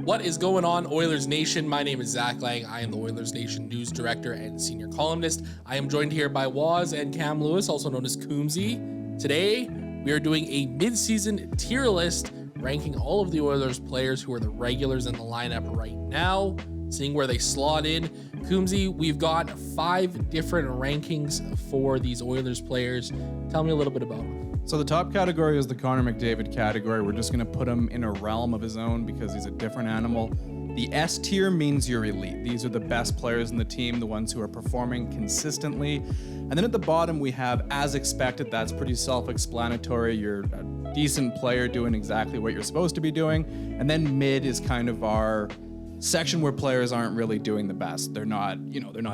What is going on, Oilers Nation? My name is Zach Lang. I am the Oilers Nation news director and senior columnist. I am joined here by Woz and Cam Lewis, also known as Coomsy. Today, we are doing a mid-season tier list, ranking all of the Oilers players who are the regulars in the lineup right now, seeing where they slot in. Coomsy, we've got 5 different rankings for these Oilers players. Tell me a little bit about them. So the top category is the Connor McDavid category. We're just going to put him in a realm of his own because he's a different animal. The S tier means you're elite. These are the best players in the team, the ones who are performing consistently. And then at the bottom, we have as expected. That's pretty self-explanatory. You're a decent player doing exactly what you're supposed to be doing. And then mid is kind of our section where players aren't really doing the best. They're not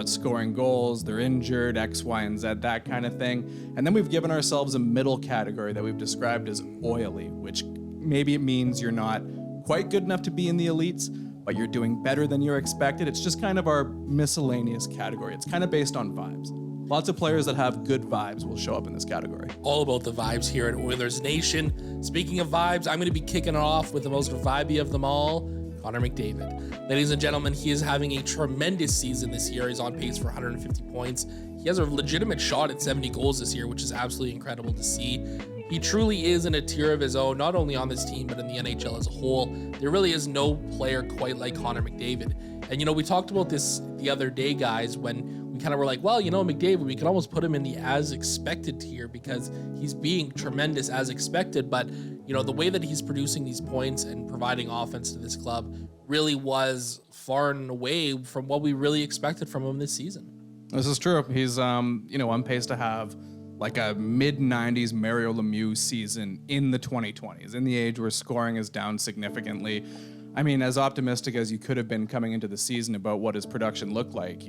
scoring goals, they're injured, X, Y, and Z, that kind of thing. And then we've given ourselves a middle category that we've described as oily, which maybe it means you're not quite good enough to be in the elites, but you're doing better than you're expected. It's just kind of our miscellaneous category. It's kind of based on vibes. Lots of players that have good vibes will show up in this category. All about the vibes here at Oilers Nation. Speaking of vibes, I'm going to be kicking it off with the most vibey of them all, Connor McDavid. Ladies and gentlemen, he is having a tremendous season this year. He's on pace for 150 points. He has a legitimate shot at 70 goals this year, which is absolutely incredible to see. He truly is in a tier of his own, not only on this team, but in the NHL as a whole. There really is no player quite like Connor McDavid. And, we talked about this the other day, guys, when we kind of were like, well, McDavid, we could almost put him in the as expected tier because he's being tremendous as expected. But, the way that he's producing these points and providing offense to this club really was far and away from what we really expected from him this season. This is true. He's, on pace to have like a mid-90s Mario Lemieux season in the 2020s, in the age where scoring is down significantly. I mean, as optimistic as you could have been coming into the season about what his production looked like,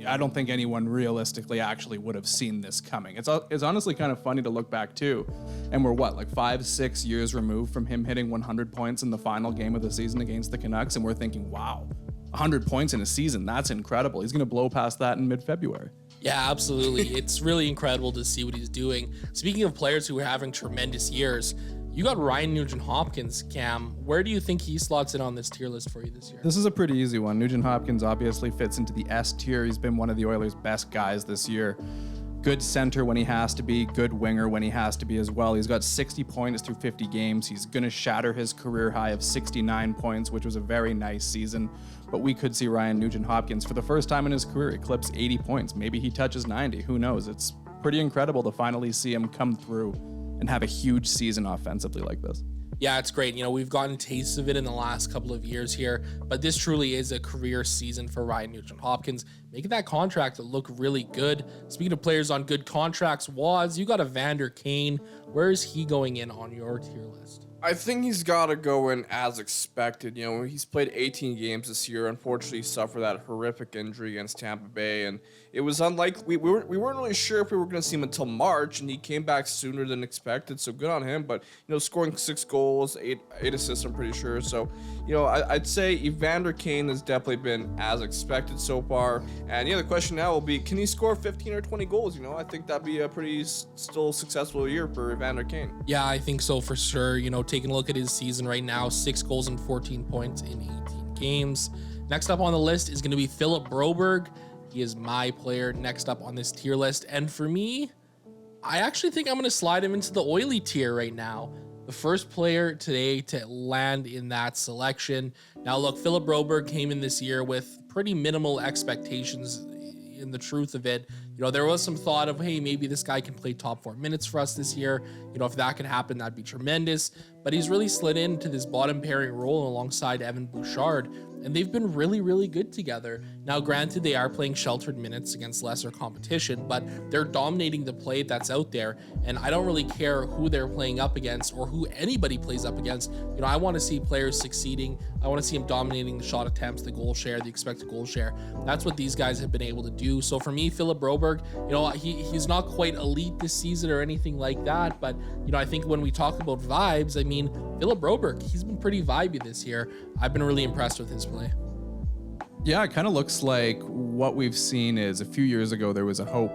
I don't think anyone realistically actually would have seen this coming. It's honestly kind of funny to look back too, and we're 5-6 years removed from him hitting 100 points in the final game of the season against the Canucks, and we're thinking, wow, 100 points in a season, that's incredible. He's going to blow past that in mid-February. Yeah, absolutely. It's really incredible to see what he's doing. Speaking of players who are having tremendous years, you got Ryan Nugent-Hopkins, Cam. Where do you think he slots in on this tier list for you this year? This is a pretty easy one. Nugent-Hopkins obviously fits into the S tier. He's been one of the Oilers' best guys this year. Good center when he has to be, good winger when he has to be as well. He's got 60 points through 50 games. He's going to shatter his career high of 69 points, which was a very nice season. But we could see Ryan Nugent-Hopkins for the first time in his career eclipse 80 points. Maybe he touches 90. Who knows? It's pretty incredible to finally see him come through and have a huge season offensively like this. Yeah, it's great. We've gotten tastes of it in the last couple of years here, but this truly is a career season for Ryan Nugent-Hopkins, making that contract look really good. Speaking of players on good contracts, Woz, you got Evander Kane. Where is he going in on your tier list? I think he's got to go in as expected. He's played 18 games this year. Unfortunately, he suffered that horrific injury against Tampa Bay, and it was unlikely. We weren't really sure if we were going to see him until March, and he came back sooner than expected. So good on him. But scoring 6 goals, 8 assists, I'm pretty sure. So I'd say Evander Kane has definitely been as expected so far. And the question now will be, can he score 15 or 20 goals? I think that'd be a pretty still successful year for Evander Kane. Yeah, I think so for sure. Taking a look at his season right now, 6 goals and 14 points in 18 games. Next up on the list is going to be Philip Broberg. He is my player next up on this tier list. And for me, I actually think I'm going to slide him into the oily tier right now. The first player today to land in that selection. Now look, Philip Broberg came in this year with pretty minimal expectations. In the truth of it, there was some thought of, hey, maybe this guy can play top 4 minutes for us this year. If that could happen, that'd be tremendous. But he's really slid into this bottom pairing role alongside Evan Bouchard, and they've been really, really good together. Now, granted, they are playing sheltered minutes against lesser competition, but they're dominating the play that's out there, and I don't really care who they're playing up against or who anybody plays up against. I want to see players succeeding. I want to see them dominating the shot attempts, the goal share, the expected goal share. That's what these guys have been able to do. So for me, Philip Broberg, he's not quite elite this season or anything like that, but I think when we talk about vibes, I mean, Philip Broberg, he's been pretty vibey this year. I've been really impressed with his play. Yeah, it kind of looks like what we've seen is a few years ago there was a hope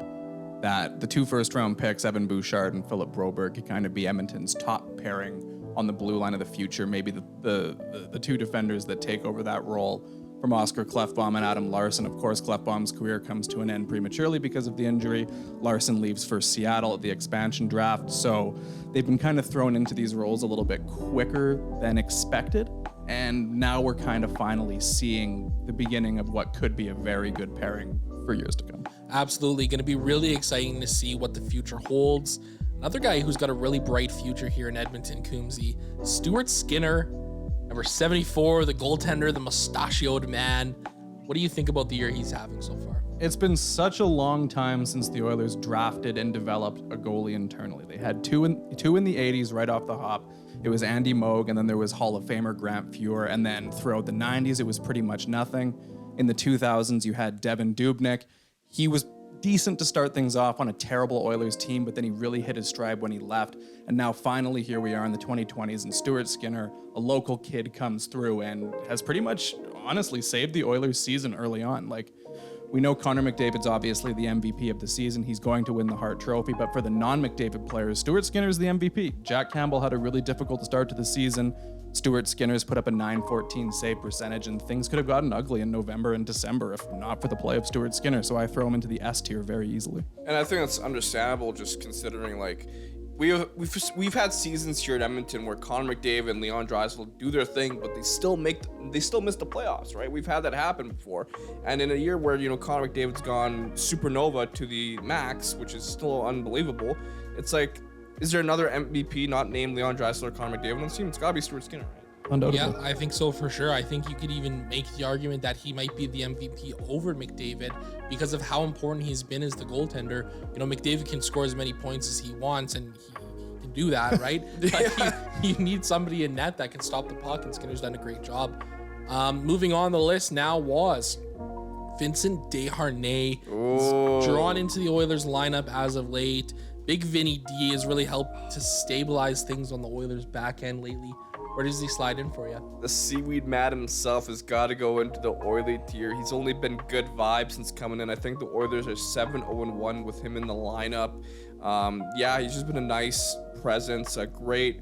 that the 2 first-round picks, Evan Bouchard and Philip Broberg, could kind of be Edmonton's top pairing on the blue line of the future, maybe the two defenders that take over that role from Oscar Klefbom and Adam Larsson. Of course, Klefbom's career comes to an end prematurely because of the injury. Larsson leaves for Seattle at the expansion draft. So they've been kind of thrown into these roles a little bit quicker than expected. And now we're kind of finally seeing the beginning of what could be a very good pairing for years to come. Absolutely. Going to be really exciting to see what the future holds. Another guy who's got a really bright future here in Edmonton, Coombsy, Stuart Skinner, number 74, the goaltender, the mustachioed man. What do you think about the year he's having so far? It's been such a long time since the Oilers drafted and developed a goalie internally. They had two in the 80s right off the hop. It was Andy Moog, and then there was Hall of Famer Grant Fuhr, and then throughout the 90s, it was pretty much nothing. In the 2000s, you had Devin Dubnyk. He was decent to start things off on a terrible Oilers team, but then he really hit his stride when he left. And now finally here we are in the 2020s, and Stuart Skinner, a local kid, comes through and has pretty much honestly saved the Oilers season early on. Like, we know Connor McDavid's obviously the MVP of the season. He's going to win the Hart Trophy, but for the non-McDavid players, Stuart Skinner's the MVP. Jack Campbell had a really difficult start to the season. Stuart Skinner's put up a .914 save percentage, and things could have gotten ugly in November and December if not for the play of Stuart Skinner. So I throw him into the S tier very easily. And I think that's understandable, just considering like we've had seasons here at Edmonton where Connor McDavid and Leon Draisaitl do their thing, but they still miss the playoffs, right? We've had that happen before. And in a year where Connor McDavid's gone supernova to the max, which is still unbelievable, it's like, is there another MVP not named Leon Draisaitl or Connor McDavid on the team? It's got to be Stuart Skinner, right? Undoubtedly. Yeah, I think so for sure. I think you could even make the argument that he might be the MVP over McDavid because of how important he's been as the goaltender. McDavid can score as many points as he wants, and he can do that, right? You need somebody in net that can stop the puck, and Skinner's done a great job. Moving on the list now was Vincent Deshairnes. He's drawn into the Oilers lineup as of late. Big Vinny D has really helped to stabilize things on the Oilers' back end lately. Where does he slide in for you? The seaweed man himself has got to go into the Oily tier. He's only been good vibes since coming in. I think the Oilers are 7-0-1 with him in the lineup. He's just been a nice presence, a great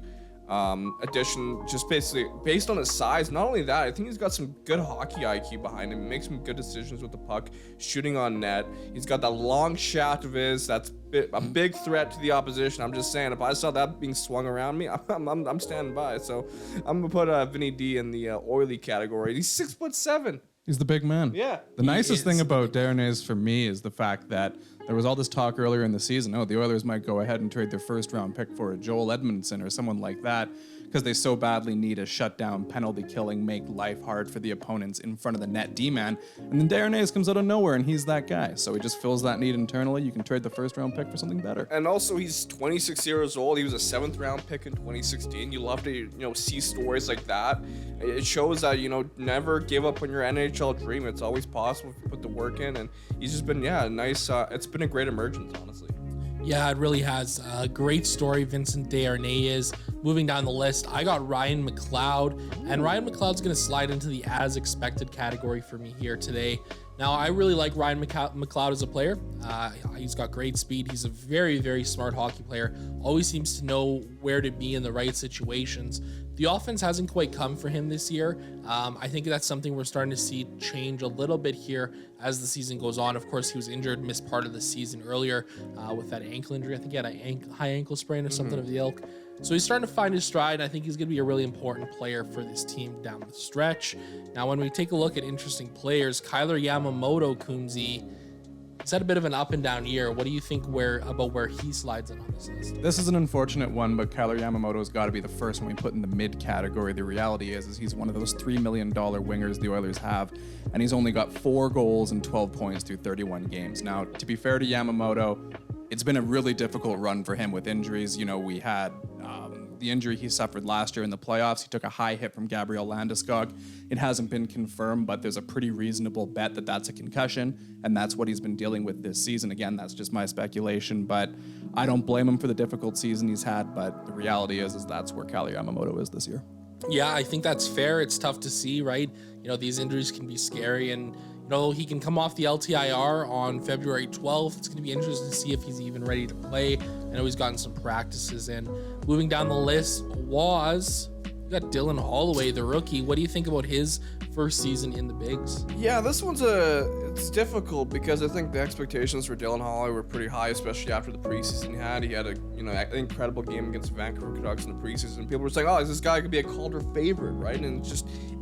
addition, just basically based on his size. Not only that, I think he's got some good hockey IQ behind him. He makes some good decisions with the puck, shooting on net. He's got that long shaft of his that's a big threat to the opposition. I'm just saying, if I saw that being swung around me, I'm standing by. So I'm gonna put Vinny D in the oily category. He's 6'7". He's the big man. Yeah. The nicest thing about Deshairnes for me is the fact that there was all this talk earlier in the season. Oh, the Oilers might go ahead and trade their first round pick for a Joel Edmondson or someone like that because they so badly need a shutdown, penalty killing, make life hard for the opponents in front of the net D-man. And then Deshairnes comes out of nowhere and he's that guy. So he just fills that need internally. You can trade the first round pick for something better. And also he's 26 years old. He was a 7th round pick in 2016. You love to, see stories like that. It shows that, never give up on your NHL dream. It's always possible if you put the work in. And he's just been, nice. It's been a great emergence, honestly. Yeah, it really has. A great story, Vincent Deshairnes is. Moving down the list, I got Ryan McLeod, and Ryan McLeod's going to slide into the as expected category for me here today. Now, I really like Ryan McLeod as a player. He's got great speed. He's a very, very smart hockey player. Always seems to know where to be in the right situations. The offense hasn't quite come for him this year. I think that's something we're starting to see change a little bit here as the season goes on. Of course, he was injured, missed part of the season earlier with that ankle injury. I think he had a high ankle sprain or something of the ilk. So he's starting to find his stride, and I think he's going to be a really important player for this team down the stretch. Now, when we take a look at interesting players, Kailer Yamamoto, Coombsy, he's had a bit of an up and down year. What do you think about where he slides in on this list? This is an unfortunate one, but Kailer Yamamoto's got to be the first one we put in the mid category. The reality is he's one of those $3 million wingers the Oilers have, and he's only got 4 goals and 12 points through 31 games. Now, to be fair to Yamamoto, it's been a really difficult run for him with injuries. We had the injury he suffered last year in the playoffs. He took a high hit from Gabriel Landeskog. It hasn't been confirmed, but there's a pretty reasonable bet that that's a concussion, and that's what he's been dealing with this season. Again, that's just my speculation, but I don't blame him for the difficult season he's had, but the reality is that's where Kailer Yamamoto is this year. Yeah, I think that's fair. It's tough to see, right? These injuries can be scary, and He can come off the LTIR on February 12th. It's going to be interesting to see if he's even ready to play. I know he's gotten some practices in. Moving down the list, Woz. You got Dylan Holloway, the rookie. What do you think about his first season in the bigs? Yeah, this one's it's difficult because I think the expectations for Dylan Holloway were pretty high, especially after the preseason he had. He had an incredible game against the Vancouver Canucks in the preseason. People were saying, "Oh, this guy could be a Calder favorite," right? And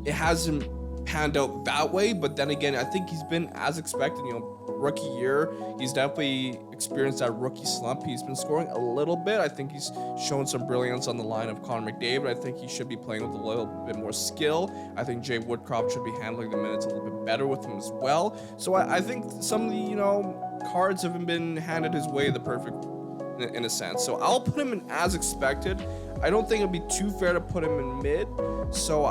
it hasn't panned out that way. But then again, I think he's been as expected. Rookie year, he's definitely experienced that rookie slump. He's been scoring a little bit. I think he's shown some brilliance on the line of Connor McDavid. I think he should be playing with a little bit more skill. I think Jay Woodcroft should be handling the minutes a little bit better with him as well. So I think some of the cards haven't been handed his way the perfect in a sense. So I'll put him in as expected. I don't think it'd be too fair to put him in mid. So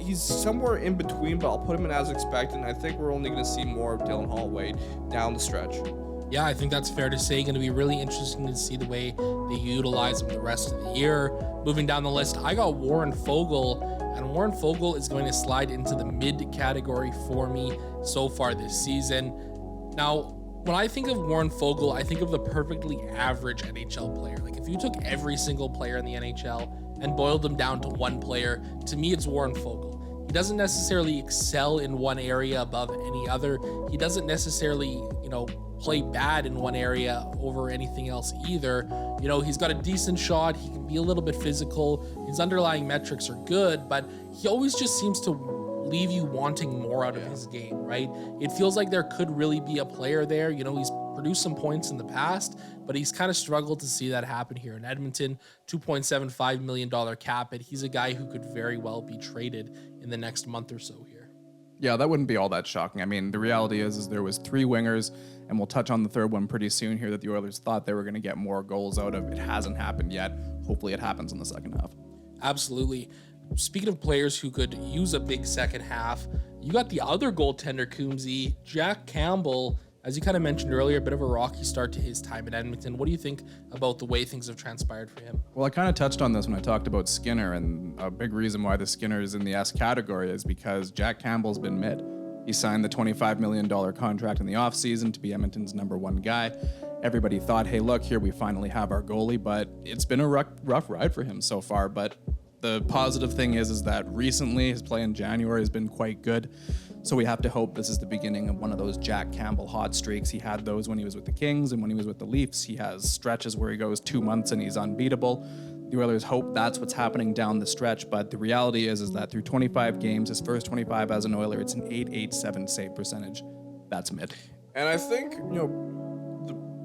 he's somewhere in between, but I'll put him in as expected. And I think we're only going to see more of Dylan Holloway down the stretch. Yeah, I think that's fair to say. Going to be really interesting to see the way they utilize him the rest of the year. Moving down the list, I got Warren Foegele, and Warren Foegele is going to slide into the mid category for me so far this season. Now, when I think of Warren Foegele, I think of the perfectly average NHL player. Like if you took every single player in the NHL and boiled them down to one player, to me it's Warren Foegele. He doesn't necessarily excel in one area above any other. He doesn't necessarily, play bad in one area over anything else either. He's got a decent shot. He can be a little bit physical. His underlying metrics are good, but he always just seems to leave you wanting more out of his game, right? It feels like there could really be a player there. He's produced some points in the past, but he's kind of struggled to see that happen here in Edmonton. $2.75 million cap hit. He's a guy who could very well be traded in the next month or so here. Yeah, that wouldn't be all that shocking. I mean, the reality is there was 3 wingers, and we'll touch on the third one pretty soon here, that the Oilers thought they were going to get more goals out of. It hasn't happened yet. Hopefully it happens in the second half. Absolutely. Speaking of players who could use a big second half, you got the other goaltender, Coombsy, Jack Campbell. As you kind of mentioned earlier, a bit of a rocky start to his time at Edmonton. What do you think about the way things have transpired for him? Well, I kind of touched on this when I talked about Skinner, and a big reason why the Skinner is in the S category is because Jack Campbell's been mid. He signed the $25 million contract in the offseason to be Edmonton's number 1 guy. Everybody thought, hey, look, here we finally have our goalie, but it's been a rough ride for him so far. But the positive thing is that recently his play in January has been quite good. So we have to hope this is the beginning of one of those Jack Campbell hot streaks. He had those when he was with the Kings and when he was with the Leafs. He has stretches where he goes 2 months and he's unbeatable. The Oilers hope that's what's happening down the stretch, but the reality is that through 25 games, his first 25 as an Oiler, it's an .887 save percentage. That's mid. And I think,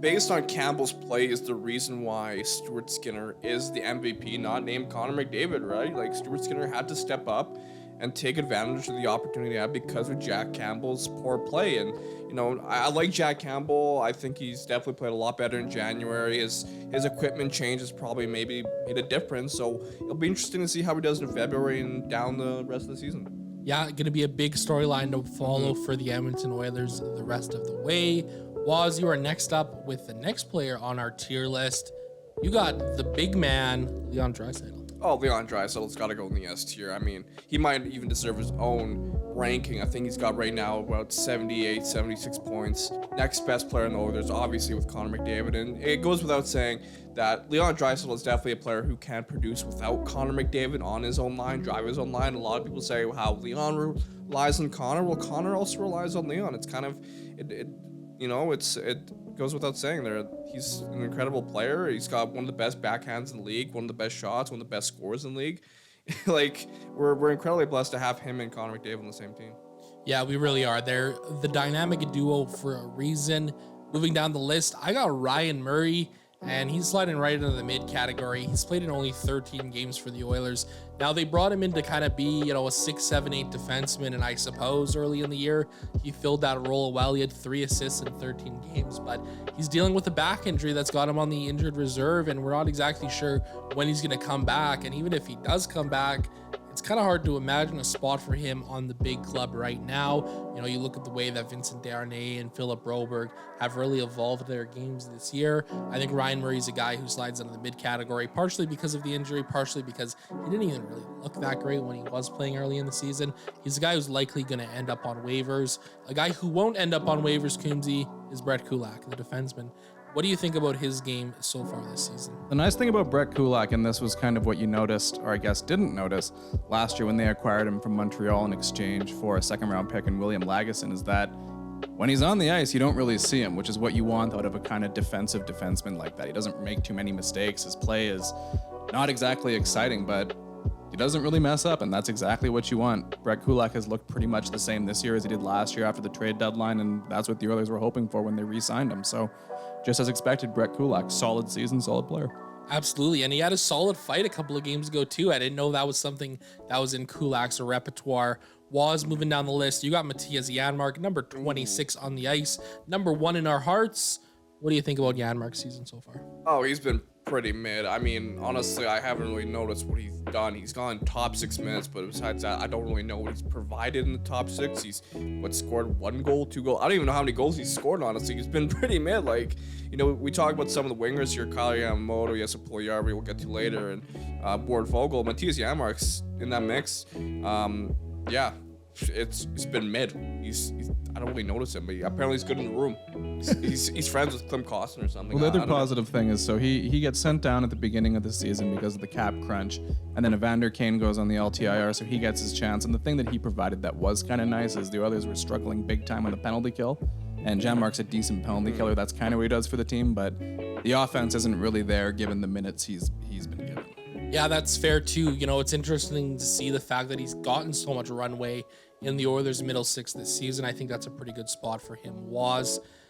based on Campbell's play is the reason why Stuart Skinner is the MVP, not named Connor McDavid, right? Like Stuart Skinner had to step up and take advantage of the opportunity he had because of Jack Campbell's poor play. And, I like Jack Campbell. I think he's definitely played a lot better in January. His equipment change has probably maybe made a difference. So it'll be interesting to see how he does in February and down the rest of the season. Yeah, going to be a big storyline to follow for the Edmonton Oilers the rest of the way. Woz, you are next up with the next player on our tier list. You got the big man, Leon Draisaitl. Oh, Leon Draisaitl's got to go in the S tier. I mean, he might even deserve his own ranking. I think he's got right now about 78, 76 points. Next best player in the Oilers, obviously, with Connor McDavid. And it goes without saying that Leon Draisaitl is definitely a player who can produce without Connor McDavid on his own line, drive his own line. A lot of people say how Leon relies on Connor. Well, Connor also relies on Leon. It's kind of, it goes without saying there. He's an incredible player. He's got one of the best backhands in the league, one of the best shots, one of the best scores in the league. Like, we're incredibly blessed to have him and Connor McDavid on the same team. Yeah, we really are. They're the dynamic duo for a reason. Moving down the list, I got Ryan Murray, and he's sliding right into the mid category. He's played in only 13 games for the Oilers. Now, they brought him in to kind of be, a 6, 7, 8 defenseman, and I suppose early in the year, he filled that role well. He had 3 assists in 13 games, but he's dealing with a back injury that's got him on the injured reserve, and we're not exactly sure when he's going to come back. And even if he does come back, it's kind of hard to imagine a spot for him on the big club right now. You know, you look at the way that Vincent Deshairnes and Philip Broberg have really evolved their games this year. I think Ryan Murray's a guy who slides into the mid category, partially because of the injury, partially because he didn't even really look that great when he was playing early in the season. He's a guy who's likely going to end up on waivers. A guy who won't end up on waivers, Coombsy, is Brett Kulak, the defenseman. What do you think about his game so far this season? The nice thing about Brett Kulak, and this was kind of what you noticed, or I guess didn't notice, last year when they acquired him from Montreal in exchange for a second-round pick in William Lagesson, is that when he's on the ice, you don't really see him, which is what you want out of a kind of defensive defenseman like that. He doesn't make too many mistakes. His play is not exactly exciting, but he doesn't really mess up, and that's exactly what you want. Brett Kulak has looked pretty much the same this year as he did last year after the trade deadline, and that's what the Oilers were hoping for when they re-signed him. So, just as expected, Brett Kulak, solid season, solid player. Absolutely, and he had a solid fight a couple of games ago too. I didn't know that was something that was in Kulak's repertoire. Woz moving down the list. You got Mattias Janmark, number 26 on the ice, number 1 in our hearts. What do you think about Janmark's season so far? Oh, he's been pretty mid. I mean, honestly, I haven't really noticed what he's done. He's gone top 6 minutes, but besides that, I don't really know what he's provided in the top 6. He's scored 1 goal, 2 goals. I don't even know how many goals he's scored, honestly. He's been pretty mid. Like, you know, we talk about some of the wingers here, Kailer Yamamoto, yes, Puljujarvi, we'll get to later, and Foegele. Mattias Janmark's in that mix. Yeah, it's been mid. I don't really notice him, but apparently he's good in the room. He's friends with Klim Kostin or something. Well, the other positive thing is, so he gets sent down at the beginning of the season because of the cap crunch, and then Evander Kane goes on the LTIR, so he gets his chance. And the thing that he provided that was kind of nice is the Oilers were struggling big time on the penalty kill, and Janmark's a decent penalty killer. That's kind of what he does for the team, but the offense isn't really there given the minutes he's been given. Yeah, that's fair too. You know, it's interesting to see the fact that he's gotten so much runway in the Oilers' middle 6 this season. I think that's a pretty good spot for him.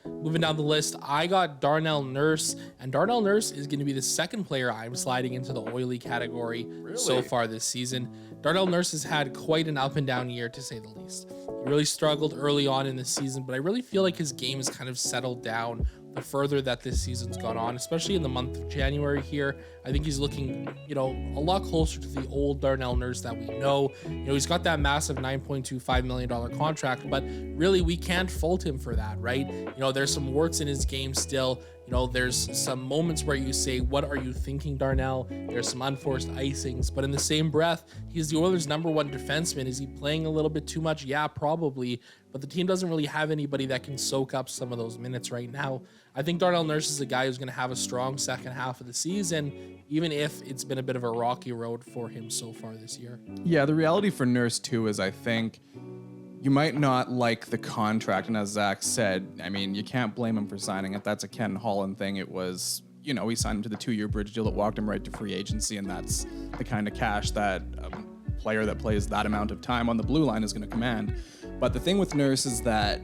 Moving down the list, I got Darnell Nurse, and Darnell Nurse is going to be the second player I'm sliding into the oily category so far this season. Darnell Nurse has had quite an up and down year, to say the least. He really struggled early on in the season, but I really feel like his game has kind of settled down the further that this season's gone on, especially in the month of January here. I think he's looking, you know, a lot closer to the old Darnell Nurse that we know. You know, he's got that massive $9.25 million contract, but really we can't fault him for that, right? You know, there's some warts in his game still. You know, there's some moments where you say, what are you thinking, Darnell? There's some unforced icings, but in the same breath, he's the Oilers' number 1 defenseman. Is he playing a little bit too much? Yeah, probably, but the team doesn't really have anybody that can soak up some of those minutes right now. I think Darnell Nurse is a guy who's going to have a strong second half of the season, even if it's been a bit of a rocky road for him so far this year. Yeah, the reality for Nurse too is I think you might not like the contract, and as Zach said, I mean, you can't blame him for signing it. That's a Ken Holland thing. It was, you know, he signed him to the 2-year bridge deal that walked him right to free agency, and that's the kind of cash that a player that plays that amount of time on the blue line is going to command. But the thing with Nurse is that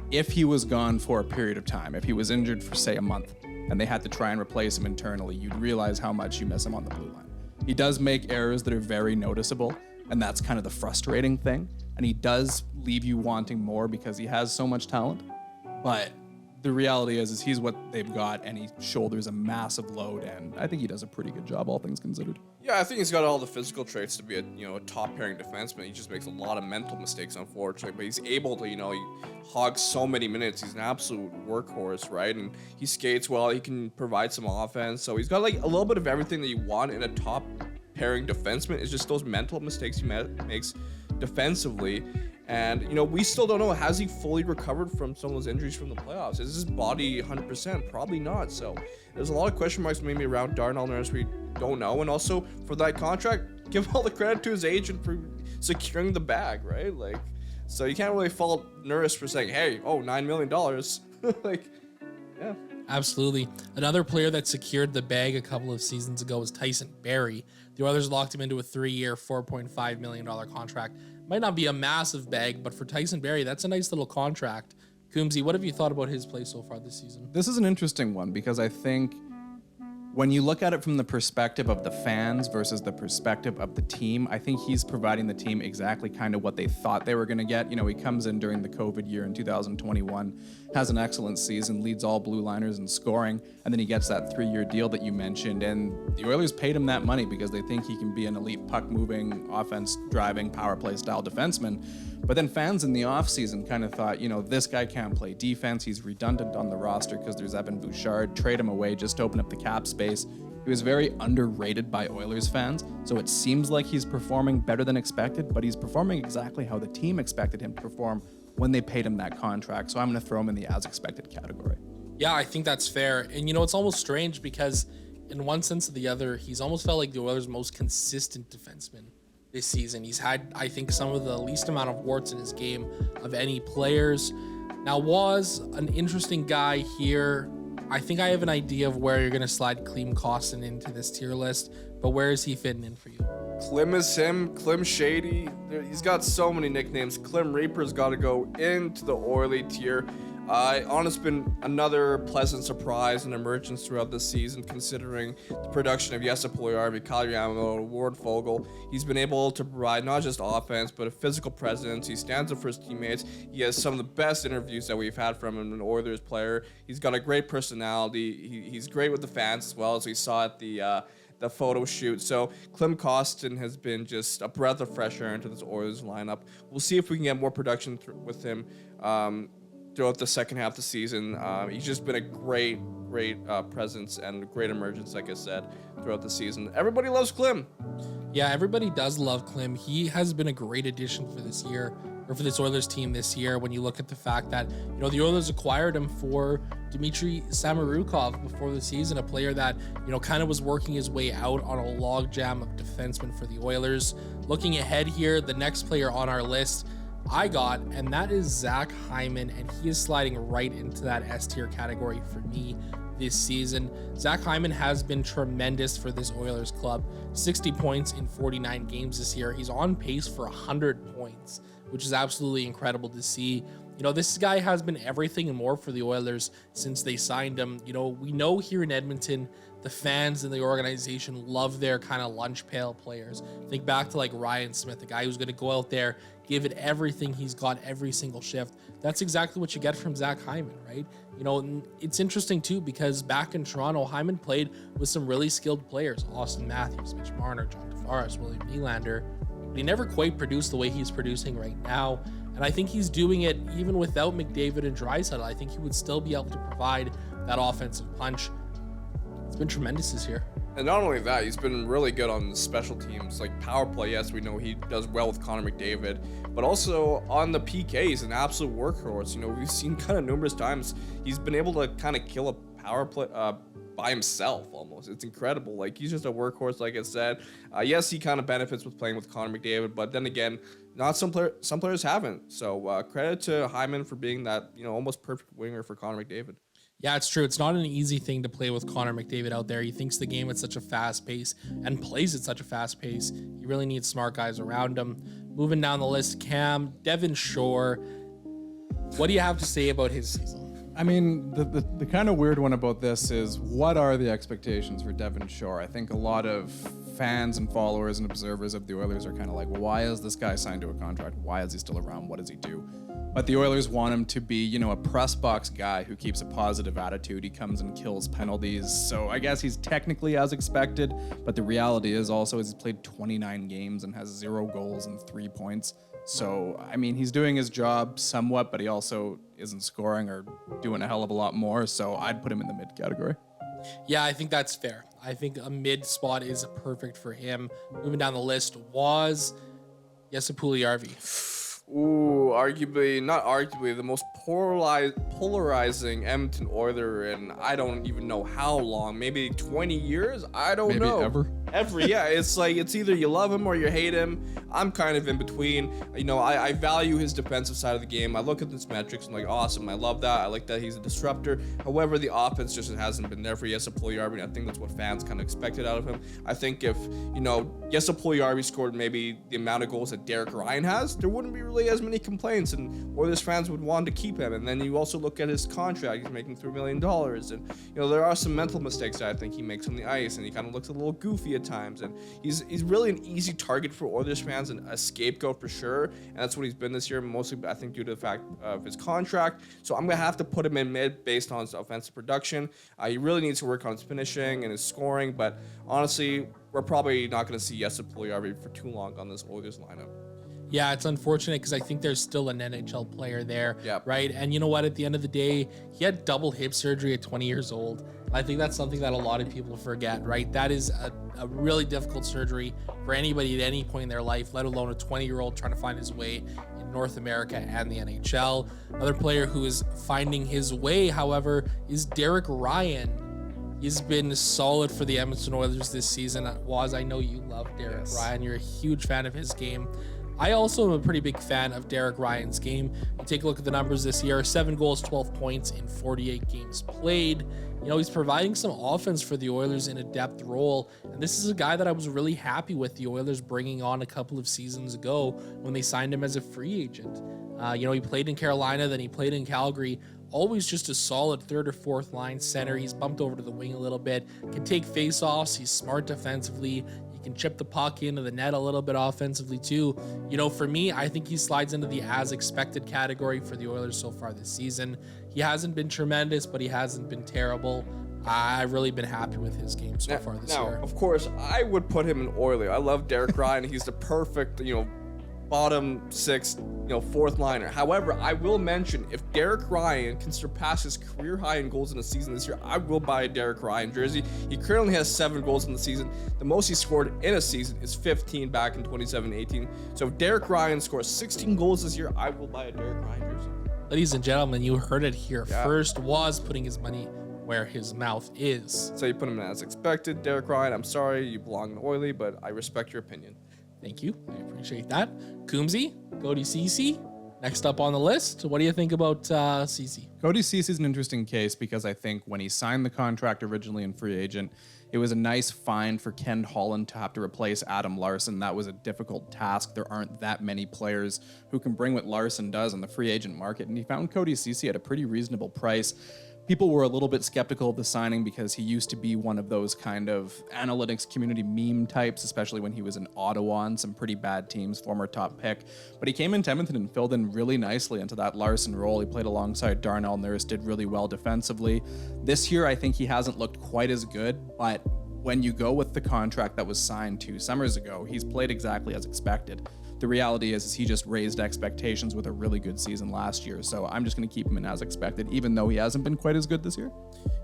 if he was gone for a period of time, if he was injured for, say, a month, and they had to try and replace him internally, you'd realize how much you miss him on the blue line. He does make errors that are very noticeable, and that's kind of the frustrating thing. And he does leave you wanting more because he has so much talent. But the reality is he's what they've got, and he shoulders a massive load, and I think he does a pretty good job, all things considered. Yeah, I think he's got all the physical traits to be a top pairing defenseman. He just makes a lot of mental mistakes, unfortunately, but he's able to, he hogs so many minutes. He's an absolute workhorse, right? And he skates well. He can provide some offense. So he's got like a little bit of everything that you want in a top pairing defenseman. It's just those mental mistakes he makes defensively. And, we still don't know, has he fully recovered from some of those injuries from the playoffs? Is his body 100%? Probably not. So there's a lot of question marks maybe around Darnell Nurse we don't know. And also for that contract, give all the credit to his agent for securing the bag, right? So you can't really fault Nurse for saying, hey, $9 million. Yeah. Absolutely. Another player that secured the bag a couple of seasons ago was Tyson Barrie. The Oilers locked him into a 3-year, $4.5 million contract. Might not be a massive bag, but for Tyson Barrie, that's a nice little contract. Coombsy, what have you thought about his play so far this season? This is an interesting one because I think When you look at it from the perspective of the fans versus the perspective of the team, I think he's providing the team exactly kind of what they thought they were going to get. You know, he comes in during the COVID year in 2021, has an excellent season, leads all blue liners in scoring, and then he gets that 3-year deal that you mentioned. And the Oilers paid him that money because they think he can be an elite puck-moving, offense-driving, power play-style defenseman. But then fans in the offseason kind of thought, you know, this guy can't play defense. He's redundant on the roster because there's Evan Bouchard. Trade him away just to open up the cap space. He was very underrated by Oilers fans, so it seems like he's performing better than expected, but he's performing exactly how the team expected him to perform when they paid him that contract. So I'm going to throw him in the as expected category. Yeah, I think that's fair. And, you know, it's almost strange because in one sense or the other, he's almost felt like the Oilers' most consistent defenseman this season. He's had, I think, some of the least amount of warts in his game of any players. Now, Woz, an interesting guy here. I think I have an idea of where you're going to slide Klim Kostin into this tier list, but where is he fitting in for you? Klim is him. Klim Shady. He's got so many nicknames. Klim Reaper's got to go into the Oily tier. Honestly, been another pleasant surprise and emergence throughout this season, considering the production of Puljujarvi, Kailer Yamamoto, Foegele. He's been able to provide not just offense, but a physical presence. He stands up for his teammates. He has some of the best interviews that we've had from him, an Oilers player. He's got a great personality. He's great with the fans as well, as we saw at the photo shoot. So Klim Kostin has been just a breath of fresh air into this Oilers lineup. We'll see if we can get more production with him throughout the second half of the season. He's just been a great presence and a great emergence, like I said, throughout the season. Everybody loves Klim. Yeah, everybody does love Klim. He has been a great addition for this year, or for this Oilers team this year, when you look at the fact that, you know, the Oilers acquired him for Dmitry Samorukov before the season, a player that, you know, kind of was working his way out on a logjam of defensemen for the Oilers. Looking ahead here, the next player on our list and that is Zach Hyman, and he is sliding right into that S tier category for me this season. Zach Hyman has been tremendous for this Oilers club. 60 points in 49 games this year. He's on pace for 100 points, which is absolutely incredible to see. You know, this guy has been everything and more for the Oilers since they signed him. You know, we know here in Edmonton, the fans and the organization love their kind of lunch pail players. Think back to like Ryan Smith, the guy who's going to go out there, give it everything he's got every single shift. That's exactly what you get from Zach Hyman, right? You know, it's interesting too, because back in Toronto, Hyman played with some really skilled players, Austin Matthews, Mitch Marner, John Tavares, William Nylander, but he never quite produced the way he's producing right now. And I think he's doing it even without McDavid and Draisaitl. I think he would still be able to provide that offensive punch. It's been tremendous this year. And not only that, he's been really good on the special teams, like power play. Yes, we know he does well with Connor McDavid, but also on the PK, he's an absolute workhorse. You know, we've seen kind of numerous times he's been able to kind of kill a power play by himself almost. It's incredible. Like, he's just a workhorse, like I said. Yes, he kind of benefits with playing with Connor McDavid, but then again, not some players haven't. So credit to Hyman for being that, you know, almost perfect winger for Connor McDavid. Yeah, it's true. It's not an easy thing to play with Connor McDavid out there. He thinks the game at such a fast pace and plays at such a fast pace. He really needs smart guys around him. Moving down the list, Cam, Devin Shore. What do you have to say about his season? I mean, the kind of weird one about this is, what are the expectations for Devin Shore? I think a lot of fans and followers and observers of the Oilers are kind of like, well, why is this guy signed to a contract? Why is he still around? What does he do? But the Oilers want him to be, you know, a press box guy who keeps a positive attitude. He comes and kills penalties. So I guess he's technically as expected, but the reality is also he's played 29 games and has 0 goals and 3 points. So, I mean, he's doing his job somewhat, but he also isn't scoring or doing a hell of a lot more. So I'd put him in the mid category. Yeah, I think that's fair. I think a mid spot is perfect for him. Moving down the list, Woz, Puljujarvi. Ooh, not arguably, the most polarizing Edmonton Oiler in I don't even know how long, maybe 20 years? I don't know. Maybe ever. It's like, it's either you love him or you hate him. I'm kind of in between. You know, I value his defensive side of the game. I look at his metrics. I'm like, awesome. I love that. I like that he's a disruptor. However, the offense just hasn't been there for Jesse Puljujarvi. I think that's what fans kind of expected out of him. I think if, you know, Jesse Puljujarvi scored maybe the amount of goals that Derek Ryan has, there wouldn't be really as many complaints, and Oilers fans would want to keep him. And then you also look at his contract. He's making $3 million. And, you know, there are some mental mistakes that I think he makes on the ice, and he kind of looks a little goofy at times, and he's really an easy target for Oilers fans and a scapegoat for sure, and that's what he's been this year, mostly I think due to the fact of his contract. So I'm gonna have to put him in mid based on his offensive production. He really needs to work on his finishing and his scoring, but honestly, we're probably not gonna see Jesse Puljujarvi for too long on this Oilers lineup. Yeah, it's unfortunate because I think there's still an NHL player there, right? And you know what? At the end of the day, he had double hip surgery at 20 years old. I think that's something that a lot of people forget, right? That is a really difficult surgery for anybody at any point in their life, let alone a 20-year-old trying to find his way in North America and the NHL. Another player who is finding his way, however, is Derek Ryan. He's been solid for the Edmonton Oilers this season. Woz, I know you love Derek Ryan. You're a huge fan of his game. I also am a pretty big fan of Derek Ryan's game. You take a look at the numbers this year: 7 goals, 12 points in 48 games played. You know, he's providing some offense for the Oilers in a depth role. And this is a guy that I was really happy with the Oilers bringing on a couple of seasons ago when they signed him as a free agent. You know, he played in Carolina, then he played in Calgary. Always just a solid third or fourth line center. He's bumped over to the wing a little bit, can take faceoffs. He's smart defensively. Can chip the puck into the net a little bit offensively too. You know, for me, I think he slides into the as expected category for the Oilers so far this season. He hasn't been tremendous, but he hasn't been terrible. I've really been happy with his game so far this year. Of course, I would put him in Oiler. I love Derek Ryan. He's the perfect, you know, bottom six, you know, fourth liner. However, I will mention, if Derek Ryan can surpass his career high in goals in a season this year, I will buy a Derek Ryan jersey. He currently has 7 goals in the season. The most he scored in a season is 15 back in 27-18. So if Derek Ryan scores 16 goals this year, I will buy a Derek Ryan jersey. Ladies and gentlemen, you heard it here first. Woz putting his money where his mouth is. So you put him in as expected. Derek Ryan, I'm sorry, you belong in Oily, but I respect your opinion. Thank you. I appreciate that. Coombsy, Cody Ceci, next up on the list. What do you think about Ceci? Cody Ceci is an interesting case because I think when he signed the contract originally in free agent, it was a nice find for Ken Holland to have to replace Adam Larsson. That was a difficult task. There aren't that many players who can bring what Larsson does on the free agent market, and he found Cody Ceci at a pretty reasonable price. People were a little bit skeptical of the signing because he used to be one of those kind of analytics community meme types, especially when he was in Ottawa on some pretty bad teams, former top pick. But he came into Edmonton and filled in really nicely into that Larsson role. He played alongside Darnell Nurse, did really well defensively. This year, I think he hasn't looked quite as good, but when you go with the contract that was signed 2 summers ago, he's played exactly as expected. The reality is he just raised expectations with a really good season last year. So I'm just going to keep him in as expected, even though he hasn't been quite as good this year.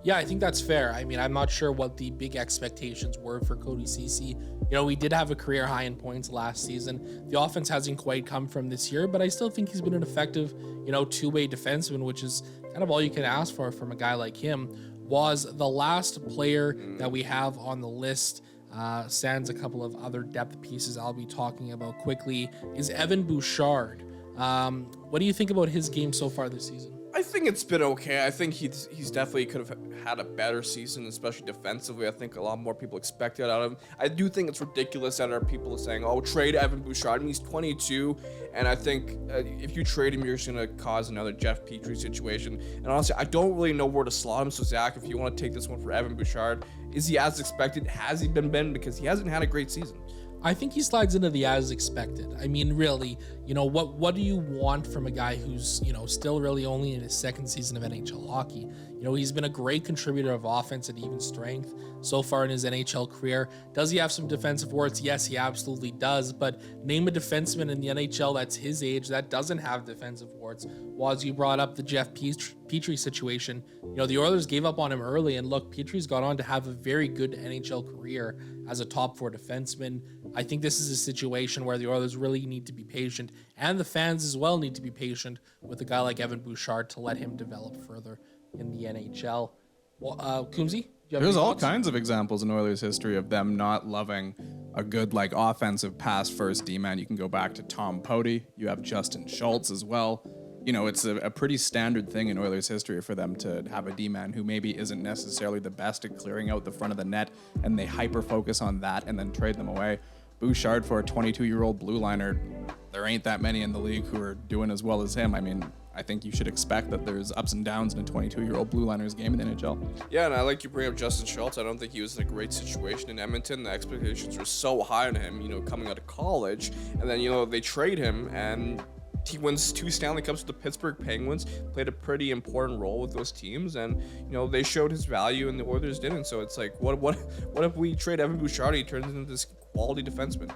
Yeah, I think that's fair. I mean, I'm not sure what the big expectations were for Cody Ceci. You know, we did have a career high in points last season. The offense hasn't quite come from this year, but I still think he's been an effective, you know, two-way defenseman, which is kind of all you can ask for from a guy like him. Was the last player that we have on the list, sans a couple of other depth pieces I'll be talking about quickly, is Evan Bouchard. What do you think about his game so far this season? I think it's been okay. I think he's definitely could have had a better season, especially defensively. I think a lot more people expect it out of him. I do think it's ridiculous that our people are saying, oh, trade Evan Bouchard. I mean, he's 22, and I think if you trade him, you're just going to cause another Jeff Petrie situation. And honestly, I don't really know where to slot him. So, Zach, if you want to take this one for Evan Bouchard, is he as expected? Has he been? Because he hasn't had a great season. I think he slides into the as expected. I mean, really, you know, what do you want from a guy who's, you know, still really only in his second season of NHL hockey? You know, he's been a great contributor of offense at even strength so far in his NHL career. Does he have some defensive warts? Yes, he absolutely does. But name a defenseman in the NHL that's his age that doesn't have defensive warts. Woz, you brought up the Jeff Petrie situation. You know, the Oilers gave up on him early, and look, Petrie's gone on to have a very good NHL career as a top 4 defenseman. I think this is a situation where the Oilers really need to be patient, and the fans as well need to be patient with a guy like Evan Bouchard to let him develop further in the NHL. Well, Coombsy, you have There's any all thoughts? kinds of examples in Oilers history of them not loving a good like offensive pass first D-man. You can go back to Tom Poti. You have Justin Schultz as well. You know, it's a pretty standard thing in Oilers history for them to have a D-man who maybe isn't necessarily the best at clearing out the front of the net, and they hyper focus on that and then trade them away. Bouchard, for a 22-year-old blue liner, there ain't that many in the league who are doing as well as him. I mean, I think you should expect that there's ups and downs in a 22-year-old blue liner's game in the NHL. Yeah, and I like you bring up Justin Schultz. I don't think he was in a great situation in Edmonton. The expectations were so high on him, you know, coming out of college. And then, you know, they trade him, and he wins 2 Stanley Cups with the Pittsburgh Penguins, played a pretty important role with those teams, and, you know, they showed his value and the Oilers didn't. So it's like, what if we trade Evan Bouchard, he turns into this quality defenseman?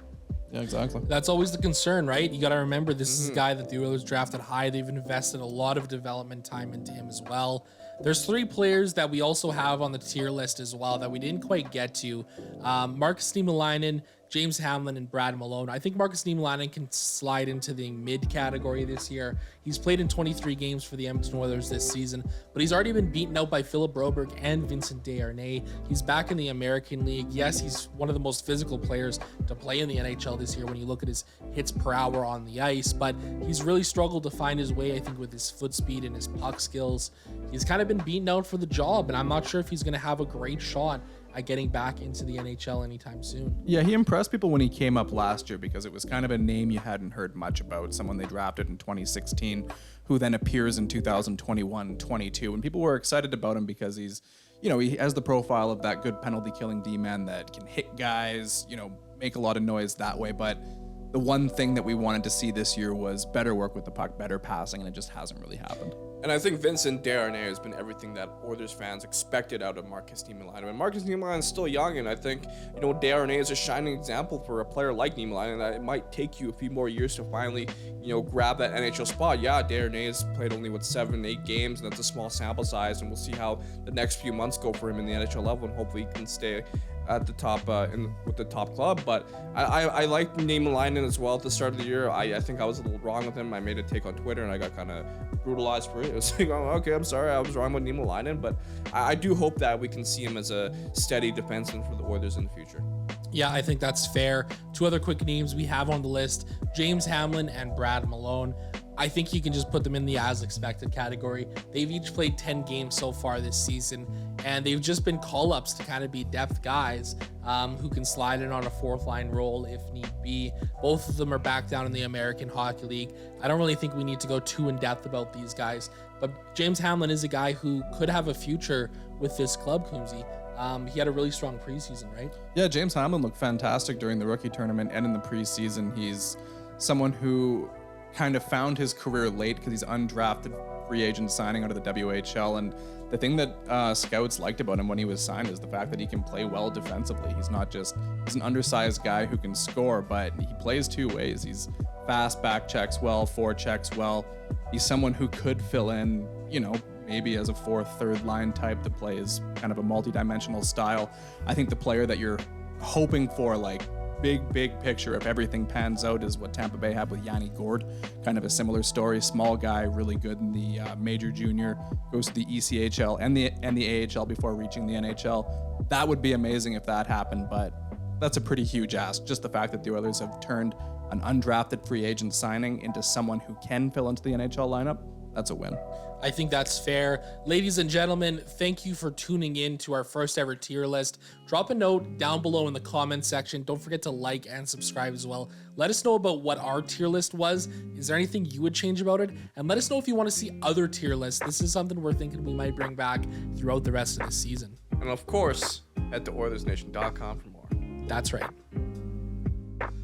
Yeah, exactly. That's always the concern, right? You got to remember this is a guy that the Oilers drafted high. They've invested a lot of development time into him as well. There's 3 players that we also have on the tier list as well that we didn't quite get to. Marcus Niemelainen, James Hamlin, and Brad Malone. I think Marcus Niemelainen can slide into the mid category this year. He's played in 23 games for the Edmonton Oilers this season, but he's already been beaten out by Philip Broberg and Vincent Deshairnes. He's back in the American League. Yes, he's one of the most physical players to play in the NHL this year when you look at his hits per hour on the ice, but he's really struggled to find his way, I think, with his foot speed and his puck skills. He's kind of been beaten out for the job, and I'm not sure if he's going to have a great shot at getting back into the NHL anytime soon. Yeah, he impressed people when he came up last year because it was kind of a name you hadn't heard much about, someone they drafted in 2016 who then appears in 2021-22, and people were excited about him because he's, you know, he has the profile of that good penalty killing D-man that can hit guys, you know, make a lot of noise that way, but the one thing that we wanted to see this year was better work with the puck, better passing, and it just hasn't really happened. And I think Vincent Deshairnes has been everything that Oilers fans expected out of Marcus Niemelainen. And Marcus Niemelainen is still young, and I think, you know, Deshairnes is a shining example for a player like Niemelainen that it might take you a few more years to finally, you know, grab that NHL spot. Yeah, Deshairnes played only 7-8 games, and that's a small sample size, and we'll see how the next few months go for him in the NHL level, and hopefully he can stay at the top with the top club. But I like Niemelainen as well at the start of the year. I think I was a little wrong with him. I made a take on Twitter and I got kind of brutalized for it. It was like, oh, okay, I'm sorry, I was wrong with Niemelainen, but I do hope that we can see him as a steady defenseman for the Oilers in the future. Yeah, I think that's fair. 2 other quick names we have on the list, James Hamlin and Brad Malone. I think you can just put them in the as expected category. They've each played 10 games so far this season, and they've just been call-ups to kind of be depth guys who can slide in on a 4th line role if need be. Both of them are back down in the American Hockey League. I don't really think we need to go too in depth about these guys, but James Hamlin is a guy who could have a future with this club, Coombsy. He had a really strong preseason, right? Yeah, James Hyman looked fantastic during the rookie tournament and in the preseason. He's someone who kind of found his career late because he's undrafted free agent signing out of the WHL. And the thing that scouts liked about him when he was signed is the fact that he can play well defensively. He's an undersized guy who can score, but he plays 2 ways. He's fast, back checks well, forward checks well. He's someone who could fill in, you know, maybe as a 4th, 3rd line type that plays kind of a multi-dimensional style. I think the player that you're hoping for, like, big picture if everything pans out, is what Tampa Bay had with Yanni Gourde. Kind of a similar story. Small guy, really good in the major junior, goes to the ECHL and the AHL before reaching the NHL. That would be amazing if that happened, but that's a pretty huge ask. Just the fact that the Oilers have turned an undrafted free agent signing into someone who can fill into the NHL lineup, that's a win. I think that's fair. Ladies and gentlemen, thank you for tuning in to our first ever tier list. Drop a note down below in the comment section. Don't forget to like and subscribe as well. Let us know about what our tier list was. Is there anything you would change about it? And let us know if you want to see other tier lists. This is something we're thinking we might bring back throughout the rest of the season. And of course, head to OilersNation.com for more. That's right.